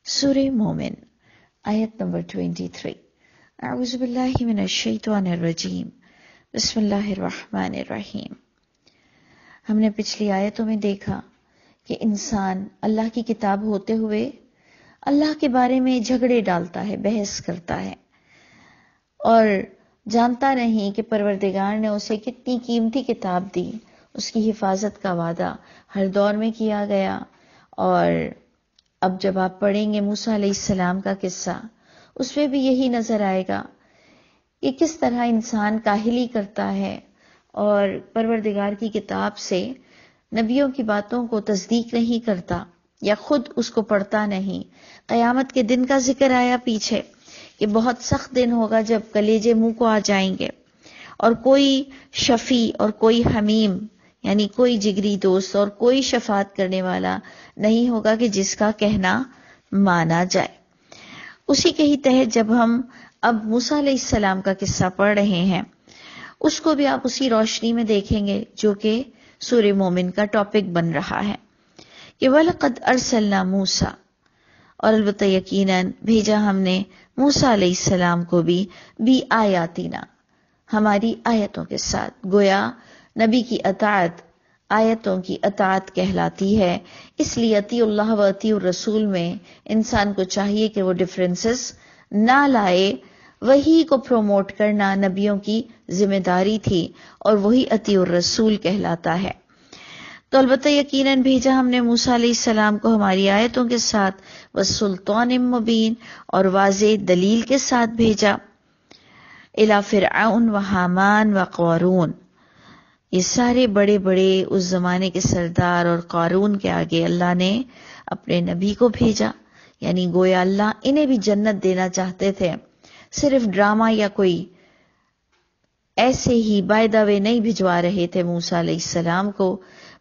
سورہ مومن آیت نمبر 23۔ اعوذ باللہ من الشیطان الرجیم، بسم اللہ الرحمن الرحیم۔ ہم نے پچھلی آیتوں میں دیکھا کہ انسان اللہ کی کتاب ہوتے ہوئے اللہ کے بارے میں جھگڑے ڈالتا ہے، بحث کرتا ہے، اور جانتا نہیں کہ پروردگار نے اسے کتنی قیمتی کتاب دی۔ اس کی حفاظت کا وعدہ ہر دور میں کیا گیا، اور اب جب آپ پڑھیں گے موسیٰ علیہ السلام کا قصہ، اس میں بھی یہی نظر آئے گا کہ کس طرح انسان کاہلی کرتا ہے اور پروردگار کی کتاب سے نبیوں کی باتوں کو تصدیق نہیں کرتا یا خود اس کو پڑھتا نہیں۔ قیامت کے دن کا ذکر آیا پیچھے کہ بہت سخت دن ہوگا جب کلیجے منہ کو آ جائیں گے، اور کوئی شفیع اور کوئی حمیم، یعنی کوئی جگری دوست اور کوئی شفاعت کرنے والا نہیں ہوگا کہ جس کا کہنا مانا جائے۔ اسی کے ہی تحت جب ہم اب موسیٰ علیہ السلام کا قصہ پڑھ رہے ہیں، اس کو بھی آپ اسی روشنی میں دیکھیں گے جو کہ سورہ مومن کا ٹاپک بن رہا ہے کہ وَلَقَدْ أَرْسَلْنَا مُوسَىٰ، اور البتہ یقیناً بھیجا ہم نے موسیٰ علیہ السلام کو بھی آیاتنا، ہماری آیتوں کے ساتھ۔ گویا نبی کی اطاعت آیتوں کی اطاعت کہلاتی ہے، اس لیے اطیع اللہ و اطیع الرسول میں انسان کو چاہیے کہ وہ ڈفرینسز نہ لائے۔ وہی کو پروموٹ کرنا نبیوں کی ذمہ داری تھی، اور وہی اطیع الرسول کہلاتا ہے۔ تو البتہ یقیناً بھیجا ہم نے موسیٰ علیہ السلام کو ہماری آیتوں کے ساتھ وَسُلْطَانٍ مُبِينٍ، اور واضح دلیل کے ساتھ بھیجا، اِلَى فِرْعَوْنَ وَحَامَانَ وَقَارُونَ، یہ سارے بڑے بڑے اس زمانے کے سردار اور قارون کے آگے اللہ نے اپنے نبی کو بھیجا۔ یعنی گویا اللہ انہیں بھی جنت دینا چاہتے تھے، صرف ڈرامہ یا کوئی ایسے ہی بائی دا وے نہیں بھجوا رہے تھے موسیٰ علیہ السلام کو،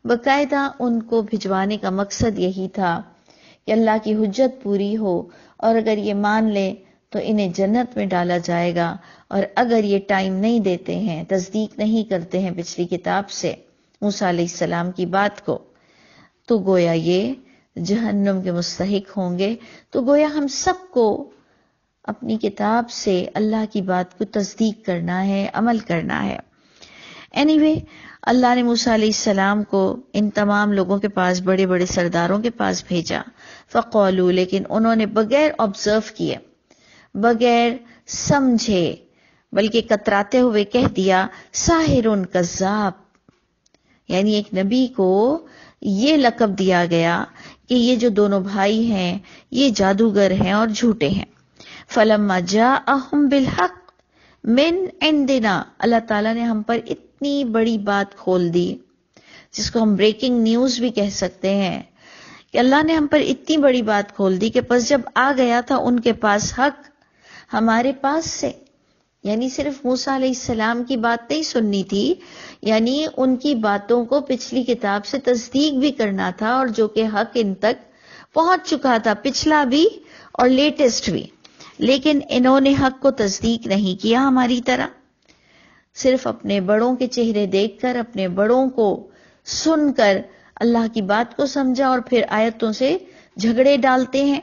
باقاعدہ ان کو بھجوانے کا مقصد یہی تھا کہ اللہ کی حجت پوری ہو، اور اگر یہ مان لے تو انہیں جنت میں ڈالا جائے گا، اور اگر یہ ٹائم نہیں دیتے ہیں، تصدیق نہیں کرتے ہیں پچھلی کتاب سے موسیٰ علیہ السلام کی بات کو، تو گویا یہ جہنم کے مستحق ہوں گے۔ تو گویا ہم سب کو اپنی کتاب سے اللہ کی بات کو تصدیق کرنا ہے، عمل کرنا ہے۔ اینیوے، اللہ نے موسیٰ علیہ السلام کو ان تمام لوگوں کے پاس، بڑے بڑے سرداروں کے پاس بھیجا۔ فقالوا، لیکن انہوں نے بغیر آبزرو کیے، بغیر سمجھے، بلکہ کتراتے ہوئے کہہ دیا ساحر کذاب، یعنی ایک نبی کو یہ لقب دیا گیا کہ یہ جو دونوں بھائی ہیں یہ جادوگر ہیں اور جھوٹے ہیں۔ فلما جاءہم بالحق من عندنا، اللہ تعالیٰ نے ہم پر اتنی بڑی بات کھول دی، جس کو ہم بریکنگ نیوز بھی کہہ سکتے ہیں، کہ اللہ نے ہم پر اتنی بڑی بات کھول دی کہ پس جب آ گیا تھا ان کے پاس حق ہمارے پاس سے، یعنی صرف موسیٰ علیہ السلام کی بات نہیں سننی تھی، یعنی ان کی باتوں کو پچھلی کتاب سے تصدیق بھی کرنا تھا، اور جو کہ حق ان تک پہنچ چکا تھا، پچھلا بھی اور لیٹسٹ بھی، لیکن انہوں نے حق کو تصدیق نہیں کیا ہماری طرح، صرف اپنے بڑوں کے چہرے دیکھ کر، اپنے بڑوں کو سن کر اللہ کی بات کو سمجھا، اور پھر آیتوں سے جھگڑے ڈالتے ہیں۔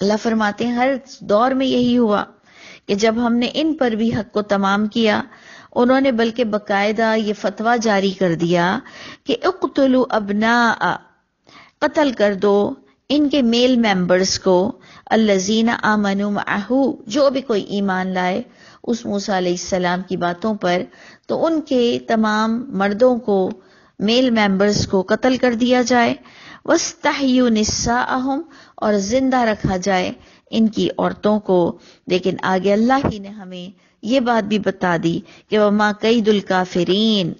اللہ فرماتے ہیں ہر دور میں یہی ہوا کہ جب ہم نے ان پر بھی حق کو تمام کیا، انہوں نے بلکہ باقاعدہ یہ فتویٰ جاری کر دیا کہ اقتلوا ابناء، قتل کر دو ان کے میل ممبرز کو، الذین آمنوا معہ، جو بھی کوئی ایمان لائے اس موسیٰ علیہ السلام کی باتوں پر، تو ان کے تمام مردوں کو، میل ممبرز کو قتل کر دیا جائے، وَاسْتَحْيُوا نِسَاءَهُمْ، اور زندہ رکھا جائے ان کی عورتوں کو۔ لیکن آگے اللہ ہی نے ہمیں یہ بات بھی بتا دی کہ وَمَا كَيْدُ الْكَافِرِينَ،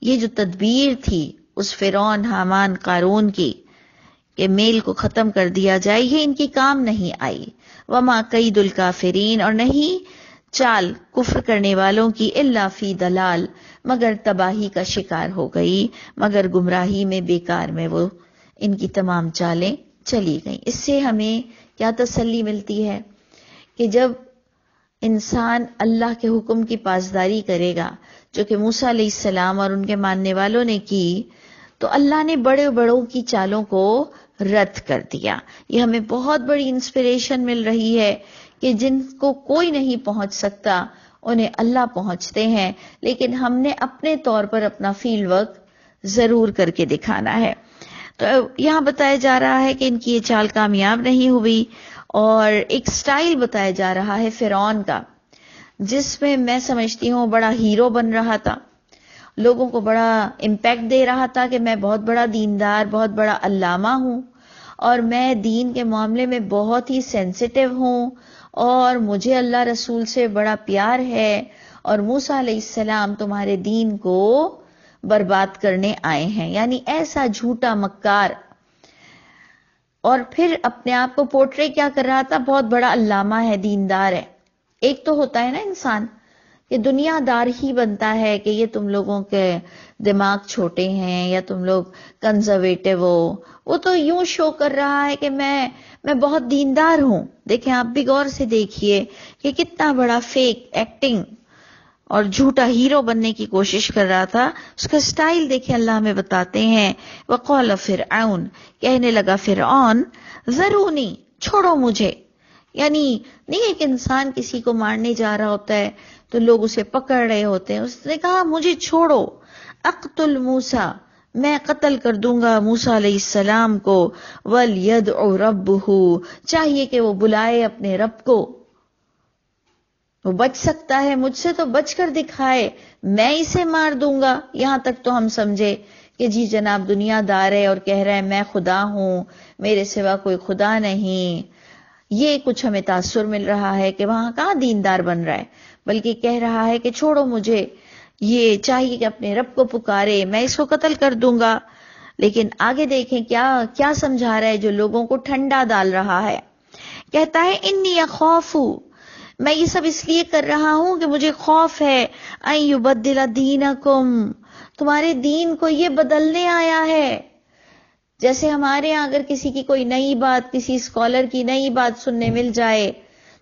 یہ جو تدبیر تھی اس فرعون، حامان، قارون کی کہ میل کو ختم کر دیا جائے، یہ ان کی کام نہیں آئی۔ وَمَا كَيْدُ الْكَافِرِينَ، اور نہیں چال کفر کرنے والوں کی، الا فی دلال، مگر تباہی کا شکار ہو گئی، مگر گمراہی میں، بیکار میں وہ ان کی تمام چالیں چلی گئیں۔ اس سے ہمیں کیا تسلی ملتی ہے کہ جب انسان اللہ کے حکم کی پاسداری کرے گا، جو کہ موسیٰ علیہ السلام اور ان کے ماننے والوں نے کی، تو اللہ نے بڑے بڑوں کی چالوں کو رد کر دیا۔ یہ ہمیں بہت بڑی انسپریشن مل رہی ہے کہ جن کو کوئی نہیں پہنچ سکتا انہیں اللہ پہنچتے ہیں، لیکن ہم نے اپنے طور پر اپنا فیلڈ ورک ضرور کر کے دکھانا ہے۔ تو یہاں بتایا جا رہا ہے کہ ان کی یہ چال کامیاب نہیں ہوئی، اور ایک سٹائل بتایا جا رہا ہے فرعون کا، جس میں میں سمجھتی ہوں بڑا ہیرو بن رہا تھا، لوگوں کو بڑا امپیکٹ دے رہا تھا کہ میں بہت بڑا دیندار، بہت بڑا علامہ ہوں، اور میں دین کے معاملے میں بہت ہی سینسیٹیو ہوں، اور مجھے اللہ رسول سے بڑا پیار ہے، اور موسیٰ علیہ السلام تمہارے دین کو برباد کرنے آئے ہیں، یعنی ایسا جھوٹا مکار۔ اور پھر اپنے آپ کو پورٹرے کیا کر رہا تھا؟ بہت بڑا علامہ ہے، دیندار ہے۔ ایک تو ہوتا ہے نا انسان کہ دنیا دار ہی بنتا ہے کہ یہ تم لوگوں کے دماغ چھوٹے ہیں یا تم لوگ کنزرویٹو ہو، وہ تو یوں شو کر رہا ہے کہ میں بہت دیندار ہوں۔ دیکھیں آپ بھی غور سے دیکھیے کہ کتنا بڑا فیک ایکٹنگ اور جھوٹا ہیرو بننے کی کوشش کر رہا تھا۔ اس کا سٹائل دیکھیں، اللہ ہمیں بتاتے ہیں وقال فرعون، کہنے لگا فرعون، ذرونی، چھوڑو مجھے۔ یعنی نہیں ایک انسان کسی کو مارنے جا رہا ہوتا ہے تو لوگ اسے پکڑ رہے ہوتے ہیں، اس نے کہا مجھے چھوڑو، اقتل موسیٰ، میں قتل کر دوں گا موسیٰ علیہ السلام کو، وَلْيَدْعُ رَبُّهُ، چاہیے کہ وہ بلائے اپنے رب کو، وہ بچ سکتا ہے مجھ سے تو بچ کر دکھائے، میں اسے مار دوں گا۔ یہاں تک تو ہم سمجھے کہ جی جناب دنیا دار ہے اور کہہ رہا ہے میں خدا ہوں، میرے سوا کوئی خدا نہیں۔ یہ کچھ ہمیں تاثر مل رہا ہے کہ وہاں کہاں دیندار بن رہا ہے، بلکہ کہہ رہا ہے کہ چھوڑو مجھے، یہ چاہیے کہ اپنے رب کو پکارے، میں اس کو قتل کر دوں گا۔ لیکن آگے دیکھیں کیا سمجھا رہا ہے، جو لوگوں کو ٹھنڈا ڈال رہا ہے۔ کہتا ہے انی اخاف، میں یہ سب اس لیے کر رہا ہوں کہ مجھے خوف ہے ان یبدل دینکم، تمہارے دین کو یہ بدلنے آیا ہے۔ جیسے ہمارے ہاں اگر کسی کی کوئی نئی بات، کسی اسکالر کی نئی بات سننے مل جائے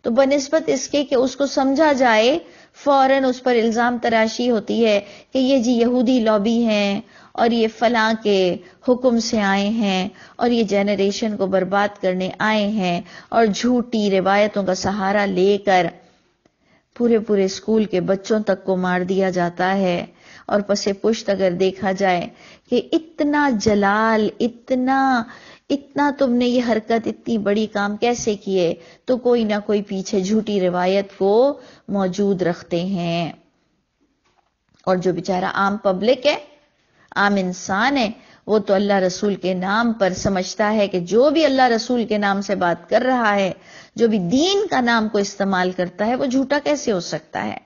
تو بنسبت اس کے کہ اس کو سمجھا جائے فوراً اس پر الزام تراشی ہوتی ہے کہ یہ جی یہودی لابی ہیں اور یہ فلاں کے حکم سے آئے ہیں اور یہ جنریشن کو برباد کرنے آئے ہیں، اور جھوٹی روایتوں کا سہارا لے کر پورے اسکول کے بچوں تک کو مار دیا جاتا ہے۔ اور پس پشت اگر دیکھا جائے کہ اتنا جلال، اتنا تم نے یہ حرکت، اتنی بڑی کام کیسے کیے، تو کوئی نہ کوئی پیچھے جھوٹی روایت کو موجود رکھتے ہیں۔ اور جو بیچارہ عام پبلک ہے، عام انسان ہے، وہ تو اللہ رسول کے نام پر سمجھتا ہے کہ جو بھی اللہ رسول کے نام سے بات کر رہا ہے، جو بھی دین کا نام کو استعمال کرتا ہے، وہ جھوٹا کیسے ہو سکتا ہے۔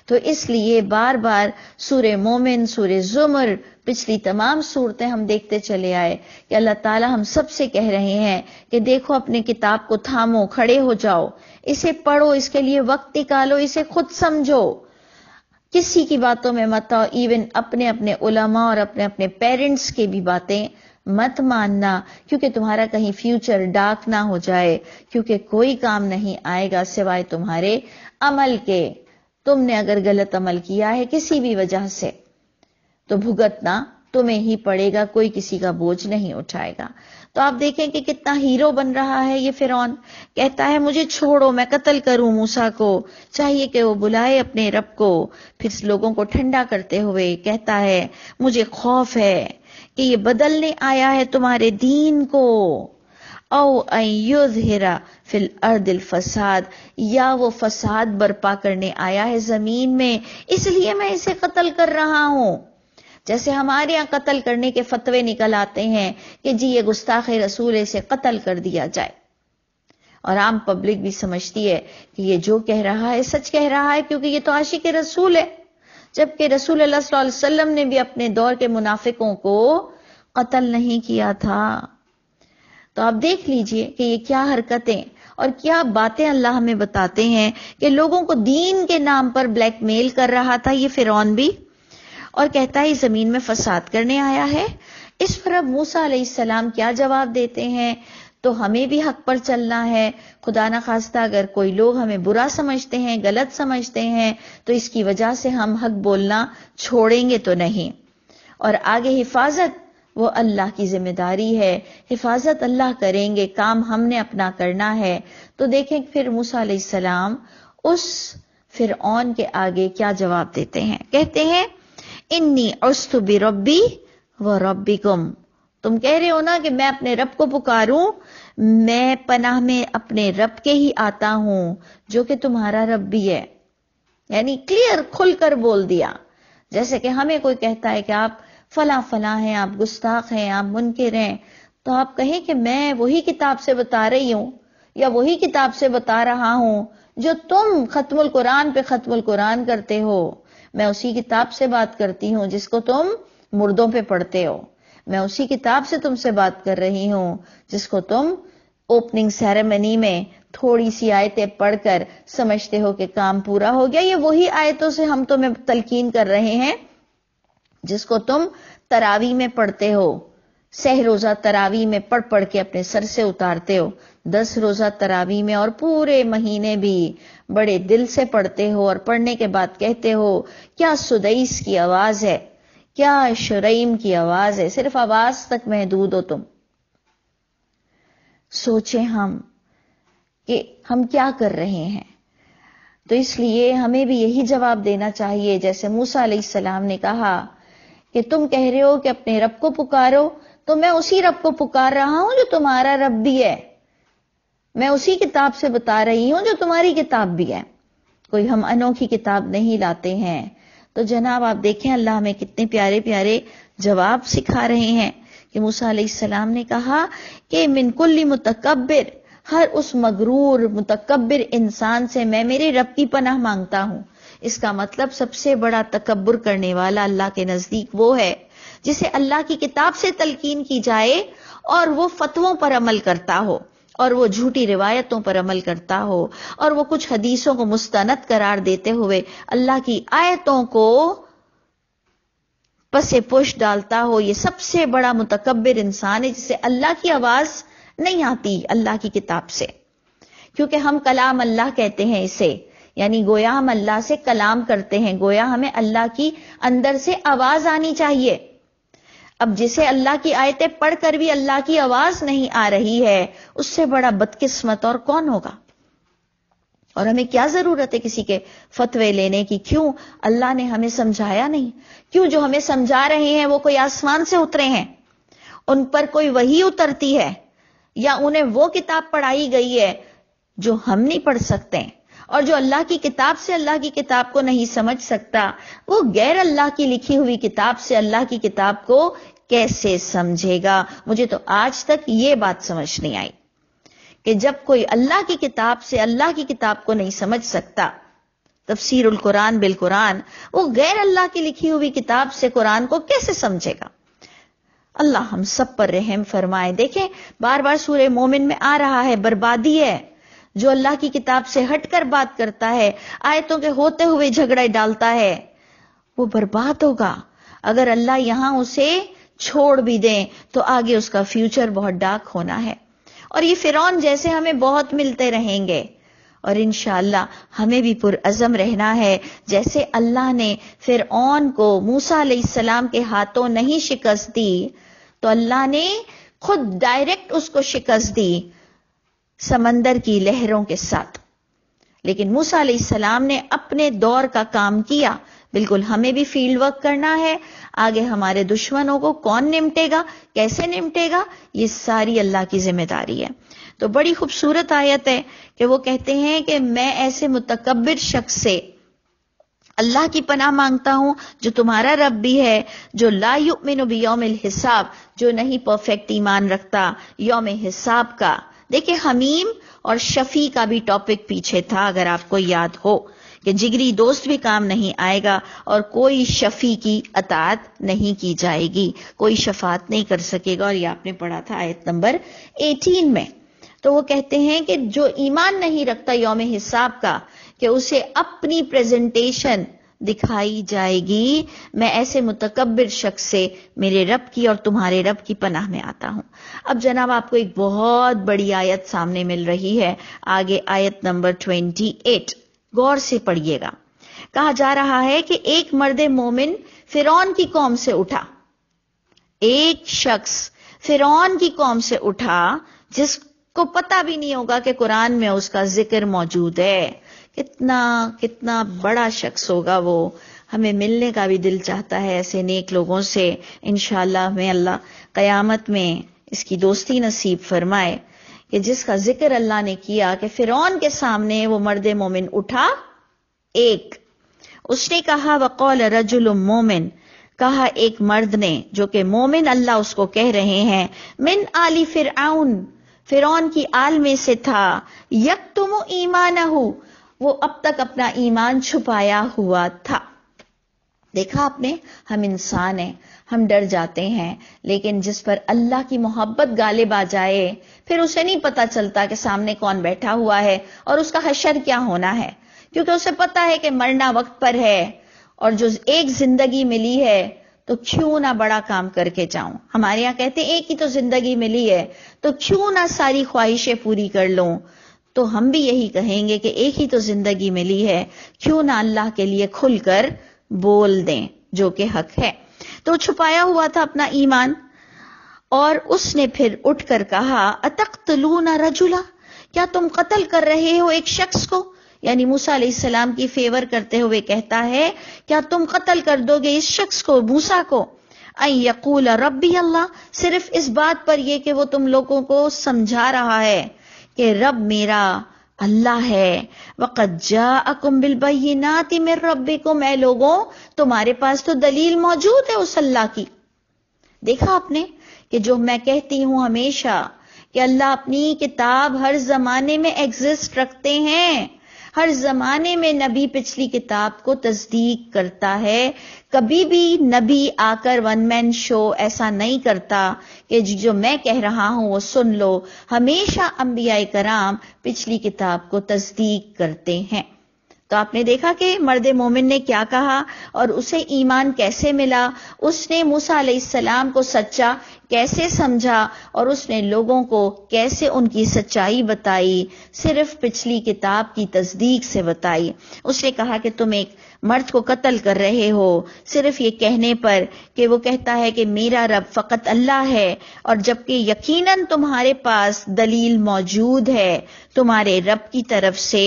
تو اس لیے بار بار سورہ مومن، سورہ زمر، پچھلی تمام صورتیں ہم دیکھتے چلے آئے کہ اللہ تعالی ہم سب سے کہہ رہے ہیں کہ دیکھو اپنے کتاب کو تھامو، کھڑے ہو جاؤ، اسے پڑھو، اس کے لیے وقت نکالو، اسے خود سمجھو، کسی کی باتوں میں مت آؤ، ایون اپنے علماء اور اپنے پیرنٹس کی بھی باتیں مت ماننا، کیونکہ تمہارا کہیں فیوچر ڈارک نہ ہو جائے، کیونکہ کوئی کام نہیں آئے گا سوائے تمہارے عمل کے۔ تم نے اگر غلط عمل کیا ہے کسی بھی وجہ سے تو بھگتنا تمہیں ہی پڑے گا، کوئی کسی کا بوجھ نہیں اٹھائے گا۔ تو آپ دیکھیں کہ کتنا ہیرو بن رہا ہے یہ فرعون، کہتا ہے مجھے چھوڑو، میں قتل کروں موسیٰ کو، چاہیے کہ وہ بلائے اپنے رب کو۔ پھر لوگوں کو ٹھنڈا کرتے ہوئے کہتا ہے مجھے خوف ہے کہ یہ بدلنے آیا ہے تمہارے دین کو، او ان یظہر فی الارض الفساد، یا وہ فساد برپا کرنے آیا ہے زمین میں، اس لیے میں اسے قتل کر رہا ہوں۔ جیسے ہمارے یہاں قتل کرنے کے فتوے نکل آتے ہیں کہ جی یہ گستاخ رسول ہے، اسے قتل کر دیا جائے، اور عام پبلک بھی سمجھتی ہے کہ یہ جو کہہ رہا ہے سچ کہہ رہا ہے، کیونکہ یہ تو عاشق رسول ہے، جبکہ رسول اللہ صلی اللہ علیہ وسلم نے بھی اپنے دور کے منافقوں کو قتل نہیں کیا تھا۔ تو آپ دیکھ لیجئے کہ یہ کیا حرکتیں اور کیا باتیں اللہ ہمیں بتاتے ہیں کہ لوگوں کو دین کے نام پر بلیک میل کر رہا تھا یہ فرعون بھی، اور کہتا ہے زمین میں فساد کرنے آیا ہے۔ اس پر اب موسیٰ علیہ السلام کیا جواب دیتے ہیں؟ تو ہمیں بھی حق پر چلنا ہے، خدا نہ خواستہ اگر کوئی لوگ ہمیں برا سمجھتے ہیں، غلط سمجھتے ہیں، تو اس کی وجہ سے ہم حق بولنا چھوڑیں گے تو نہیں۔ اور آگے حفاظت وہ اللہ کی ذمہ داری ہے، حفاظت اللہ کریں گے، کام ہم نے اپنا کرنا ہے۔ تو دیکھیں پھر موسیٰ علیہ السلام اس فرعون کے آگے کیا جواب دیتے ہیں، کہتے ہیں انی عصت بربی و ربکم، تم کہہ رہے ہو نا کہ میں اپنے رب کو پکاروں، میں پناہ میں اپنے رب کے ہی آتا ہوں جو کہ تمہارا رب بھی ہے۔ یعنی کلیئر کھل کر بول دیا، جیسے کہ ہمیں کوئی کہتا ہے کہ آپ فلاں فلاں ہیں، آپ گستاخ ہیں، آپ منکر ہیں، تو آپ کہیں کہ میں وہی کتاب سے بتا رہی ہوں یا وہی کتاب سے بتا رہا ہوں جو تم ختم القرآن پہ ختم القرآن کرتے ہو، میں اسی کتاب سے بات کرتی ہوں جس کو تم مردوں پہ پڑھتے ہو، میں اسی کتاب سے تم سے بات کر رہی ہوں جس کو تم اوپننگ سیریمنی میں تھوڑی سی آیتیں پڑھ کر سمجھتے ہو کہ کام پورا ہو گیا۔ یہ وہی آیتوں سے ہم تمہیں تلقین کر رہے ہیں جس کو تم تراویح میں پڑھتے ہو، 6 روزہ تراویح میں پڑھ پڑھ کے اپنے سر سے اتارتے ہو، 10 روزہ تراویح میں اور پورے مہینے بھی بڑے دل سے پڑھتے ہو، اور پڑھنے کے بعد کہتے ہو کیا سدیس کی آواز ہے، کیا شریم کی آواز ہے، صرف آواز تک محدود ہو تم۔ سوچیں ہم کہ ہم کیا کر رہے ہیں۔ تو اس لیے ہمیں بھی یہی جواب دینا چاہیے جیسے موسیٰ علیہ السلام نے کہا کہ تم کہہ رہے ہو کہ اپنے رب کو پکارو، تو میں اسی رب کو پکار رہا ہوں جو تمہارا رب بھی ہے، میں اسی کتاب سے بتا رہی ہوں جو تمہاری کتاب بھی ہے، کوئی ہم انوکھی کتاب نہیں لاتے ہیں۔ تو جناب آپ دیکھیں اللہ ہمیں کتنے پیارے پیارے جواب سکھا رہے ہیں کہ موسیٰ علیہ السلام نے کہا کہ من کل متکبر، ہر اس مغرور متکبر انسان سے میں میرے رب کی پناہ مانگتا ہوں۔ اس کا مطلب سب سے بڑا تکبر کرنے والا اللہ کے نزدیک وہ ہے جسے اللہ کی کتاب سے تلقین کی جائے اور وہ فتووں پر عمل کرتا ہو، اور وہ جھوٹی روایتوں پر عمل کرتا ہو، اور وہ کچھ حدیثوں کو مستند قرار دیتے ہوئے اللہ کی آیتوں کو پس پوش ڈالتا ہو۔ یہ سب سے بڑا متکبر انسان ہے جسے اللہ کی آواز نہیں آتی اللہ کی کتاب سے، کیونکہ ہم کلام اللہ کہتے ہیں اسے، یعنی گویا ہم اللہ سے کلام کرتے ہیں، گویا ہمیں اللہ کی اندر سے آواز آنی چاہیے۔ اب جسے اللہ کی آیتیں پڑھ کر بھی اللہ کی آواز نہیں آ رہی ہے، اس سے بڑا بدقسمت اور کون ہوگا؟ اور ہمیں کیا ضرورت ہے کسی کے فتوے لینے کی؟ کیوں اللہ نے ہمیں سمجھایا نہیں؟ کیوں جو ہمیں سمجھا رہے ہیں وہ کوئی آسمان سے اترے ہیں، ان پر کوئی وحی اترتی ہے، یا انہیں وہ کتاب پڑھائی گئی ہے جو ہم نہیں پڑھ سکتے؟ اور جو اللہ کی کتاب سے اللہ کی کتاب کو نہیں سمجھ سکتا، وہ غیر اللہ کی لکھی ہوئی کتاب سے اللہ کی کتاب کو کیسے سمجھے گا؟ مجھے تو آج تک یہ بات سمجھ نہیں آئی کہ جب کوئی اللہ کی کتاب سے اللہ کی کتاب کو نہیں سمجھ سکتا، تفسیر القرآن بالقرآن، وہ غیر اللہ کی لکھی ہوئی کتاب سے قرآن کو کیسے سمجھے گا؟ اللہ ہم سب پر رحم فرمائے۔ دیکھیں بار بار سورہ مومن میں آ رہا ہے، بربادی ہے جو اللہ کی کتاب سے ہٹ کر بات کرتا ہے، آیتوں کے ہوتے ہوئے جھگڑے ڈالتا ہے، وہ برباد ہوگا۔ اگر اللہ یہاں اسے چھوڑ بھی دیں تو آگے اس کا فیوچر بہت ڈارک ہونا ہے۔ اور یہ فرعون جیسے ہمیں بہت ملتے رہیں گے، اور انشاءاللہ ہمیں بھی پرعزم رہنا ہے، جیسے اللہ نے فرعون کو موسیٰ علیہ السلام کے ہاتھوں نہیں شکست دی تو اللہ نے خود ڈائریکٹ اس کو شکست دی سمندر کی لہروں کے ساتھ۔ لیکن موسیٰ علیہ السلام نے اپنے دور کا کام کیا، بالکل ہمیں بھی فیلڈ ورک کرنا ہے۔ آگے ہمارے دشمنوں کو کون نمٹے گا، کیسے نمٹے گا، یہ ساری اللہ کی ذمہ داری ہے۔ تو بڑی خوبصورت آیت ہے کہ وہ کہتے ہیں کہ میں ایسے متکبر شخص سے اللہ کی پناہ مانگتا ہوں جو تمہارا رب بھی ہے، جو لا یؤمن بیوم الحساب، جو نہیں پرفیکٹ ایمان رکھتا یوم حساب کا۔ دیکھیں حمیم اور شفیع کا بھی ٹاپک پیچھے تھا، اگر آپ کو یاد ہو کہ جگری دوست بھی کام نہیں آئے گا اور کوئی شفیع کی اطاعت نہیں کی جائے گی، کوئی شفاعت نہیں کر سکے گا، اور یہ آپ نے پڑھا تھا آیت نمبر 18 میں۔ تو وہ کہتے ہیں کہ جو ایمان نہیں رکھتا یوم حساب کا کہ اسے اپنی پریزنٹیشن دکھائی جائے گی، میں ایسے متکبر شخص سے میرے رب کی اور تمہارے رب کی پناہ میں آتا ہوں۔ اب جناب آپ کو ایک بہت بڑی آیت سامنے مل رہی ہے، آگے آیت نمبر 28، غور سے پڑھیے گا۔ کہا جا رہا ہے کہ ایک مرد مومن فرعون کی قوم سے اٹھا، ایک شخص فرعون کی قوم سے اٹھا جس کو پتہ بھی نہیں ہوگا کہ قرآن میں اس کا ذکر موجود ہے. کتنا بڑا شخص ہوگا وہ. ہمیں ملنے کا بھی دل چاہتا ہے ایسے نیک لوگوں سے. انشاءاللہ ہمیں اللہ قیامت میں اس کی دوستی نصیب فرمائے کہ جس کا ذکر اللہ نے کیا کہ فرعون کے سامنے وہ مرد مومن اٹھا ایک. اس نے کہا وقال رجل مومن، کہا ایک مرد نے جو کہ مومن اللہ اس کو کہہ رہے ہیں، من آل فرعون، فرعون کی آل میں سے تھا، یکتم ایمانہ، وہ اب تک اپنا ایمان چھپایا ہوا تھا. دیکھا آپ نے، ہم انسان ہیں، ہم ڈر جاتے ہیں، لیکن جس پر اللہ کی محبت غالب آ جائے پھر اسے نہیں پتا چلتا کہ سامنے کون بیٹھا ہوا ہے اور اس کا حشر کیا ہونا ہے، کیونکہ اسے پتا ہے کہ مرنا وقت پر ہے اور جو ایک زندگی ملی ہے تو کیوں نہ بڑا کام کر کے جاؤں. ہمارے یہاں کہتے ہیں ایک ہی تو زندگی ملی ہے تو کیوں نہ ساری خواہشیں پوری کر لوں. تو ہم بھی یہی کہیں گے کہ ایک ہی تو زندگی ملی ہے، کیوں نہ اللہ کے لیے کھل کر بول دیں جو کہ حق ہے. تو چھپایا ہوا تھا اپنا ایمان، اور اس نے پھر اٹھ کر کہا اتقتلون رجلا، کیا تم قتل کر رہے ہو ایک شخص کو؟ یعنی موسیٰ علیہ السلام کی فیور کرتے ہوئے کہتا ہے کیا تم قتل کر دو گے اس شخص کو، موسیٰ کو؟ ان یقول ربی اللہ، صرف اس بات پر یہ کہ وہ تم لوگوں کو سمجھا رہا ہے کہ رب میرا اللہ ہے. وقد جاءکم بالبینات من ربکم، اے لوگوں تمہارے پاس تو دلیل موجود ہے اس اللہ کی. دیکھا آپ نے کہ جو میں کہتی ہوں ہمیشہ کہ اللہ اپنی کتاب ہر زمانے میں ایگزسٹ رکھتے ہیں، ہر زمانے میں نبی پچھلی کتاب کو تصدیق کرتا ہے. کبھی بھی نبی آ کر ون مین شو ایسا نہیں کرتا کہ جو میں کہہ رہا ہوں وہ سن لو. ہمیشہ انبیاء کرام پچھلی کتاب کو تصدیق کرتے ہیں. تو آپ نے دیکھا کہ مرد مومن نے کیا کہا اور اسے ایمان کیسے ملا. اس نے موسیٰ علیہ السلام کو سچا کیسے سمجھا اور اس نے لوگوں کو کیسے ان کی سچائی بتائی، صرف پچھلی کتاب کی تصدیق سے بتائی. اس نے کہا کہ تم ایک مرد کو قتل کر رہے ہو صرف یہ کہنے پر کہ وہ کہتا ہے کہ میرا رب فقط اللہ ہے، اور جبکہ یقیناً تمہارے پاس دلیل موجود ہے تمہارے رب کی طرف سے،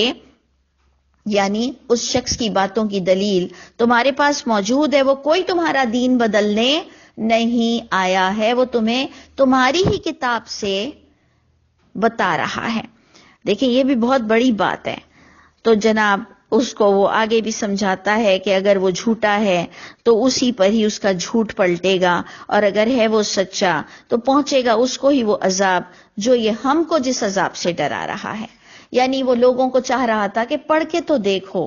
یعنی اس شخص کی باتوں کی دلیل تمہارے پاس موجود ہے. وہ کوئی تمہارا دین بدلنے نہیں آیا ہے، وہ تمہیں تمہاری ہی کتاب سے بتا رہا ہے. دیکھیں یہ بھی بہت بڑی بات ہے. تو جناب اس کو وہ آگے بھی سمجھاتا ہے کہ اگر وہ جھوٹا ہے تو اسی پر ہی اس کا جھوٹ پلٹے گا، اور اگر ہے وہ سچا تو پہنچے گا اس کو ہی وہ عذاب جو یہ ہم کو جس عذاب سے ڈرا رہا ہے. یعنی وہ لوگوں کو چاہ رہا تھا کہ پڑھ کے تو دیکھو،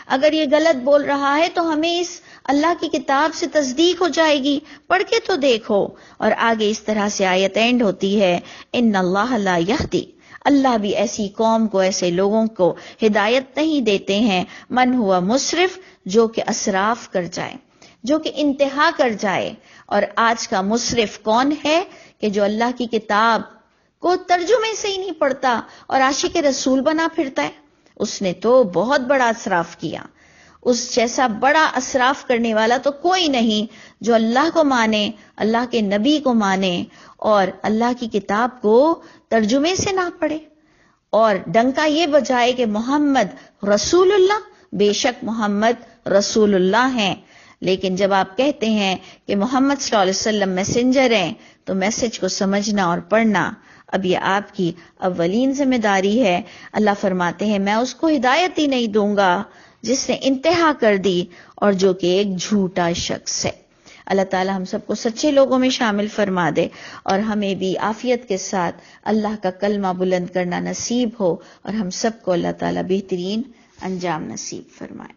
اگر یہ غلط بول رہا ہے تو ہمیں اس اللہ کی کتاب سے تصدیق ہو جائے گی، پڑھ کے تو دیکھو. اور آگے اس طرح سے آیت اینڈ ہوتی ہے ان اللہ لا یہدی، اللہ بھی ایسی قوم کو، ایسے لوگوں کو ہدایت نہیں دیتے ہیں، من ہوا مسرف، جو کہ اسراف کر جائے، جو کہ انتہا کر جائے. اور آج کا مسرف کون ہے کہ جو اللہ کی کتاب کو ترجمے سے ہی نہیں پڑھتا اور عاشق رسول بنا پھرتا ہے. اس نے تو بہت بڑا اسراف کیا. اس جیسا بڑا اسراف کرنے والا تو کوئی نہیں جو اللہ کو مانے، اللہ کے نبی کو مانے اور اللہ کی کتاب کو ترجمے سے نہ پڑھے اور ڈنکا یہ بجائے کہ محمد رسول اللہ. بے شک محمد رسول اللہ ہیں، لیکن جب آپ کہتے ہیں کہ محمد صلی اللہ علیہ وسلم میسنجر ہیں تو میسج کو سمجھنا اور پڑھنا اب یہ آپ کی اولین ذمہ داری ہے. اللہ فرماتے ہیں میں اس کو ہدایت ہی نہیں دوں گا جس نے انتہا کر دی اور جو کہ ایک جھوٹا شخص ہے. اللہ تعالی ہم سب کو سچے لوگوں میں شامل فرما دے اور ہمیں بھی عافیت کے ساتھ اللہ کا کلمہ بلند کرنا نصیب ہو اور ہم سب کو اللہ تعالی بہترین انجام نصیب فرمائے.